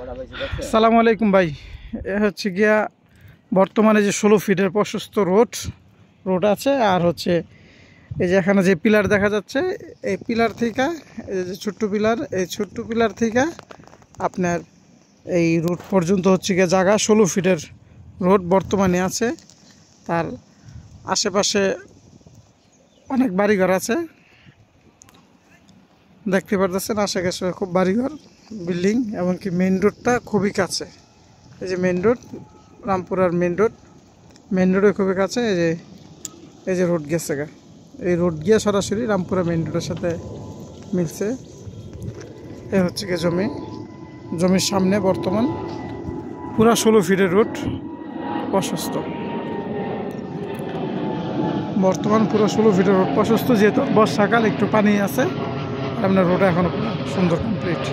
আসসালামু আলাইকুম ভাই। এ হচ্ছে গিয়া বর্তমানে যে 16 ফিটের প্রশস্ত রোড আছে। আর হচ্ছে এই যে এখানে যে পিলার দেখা যাচ্ছে, এই পিলার থেকে এই যে ছোট্ট পিলার, এই ছোট্ট পিলার থেকে আপনার এই রোড পর্যন্ত হচ্ছে গিয়ে জায়গা 16 ফিটের রোড বর্তমানে আছে। তার আশেপাশে অনেক বাড়িঘর আছে, দেখতে পারতেছেন। আশেপাশে খুব বাড়িঘর, বিল্ডিং, এমনকি মেইন রোডটা খুবই কাছে। এই যে মেইন রোড, রামপুরার মেইন রোডের খুবই কাছে। এই যে রোড গেছে গা, এই রোড গিয়ে সরাসরি রামপুরা মেইন রোডের সাথে মিলছে। এ হচ্ছে গিয়ে জমির সামনে বর্তমান পুরা 16 ফিটের রোড প্রশস্ত। বর্তমান পুরো 16 ফিটের রোড প্রশস্ত, যেহেতু বর্ষাকাল একটু পানি আছে, আপনার রোড এখনো সুন্দর কমপ্লিট।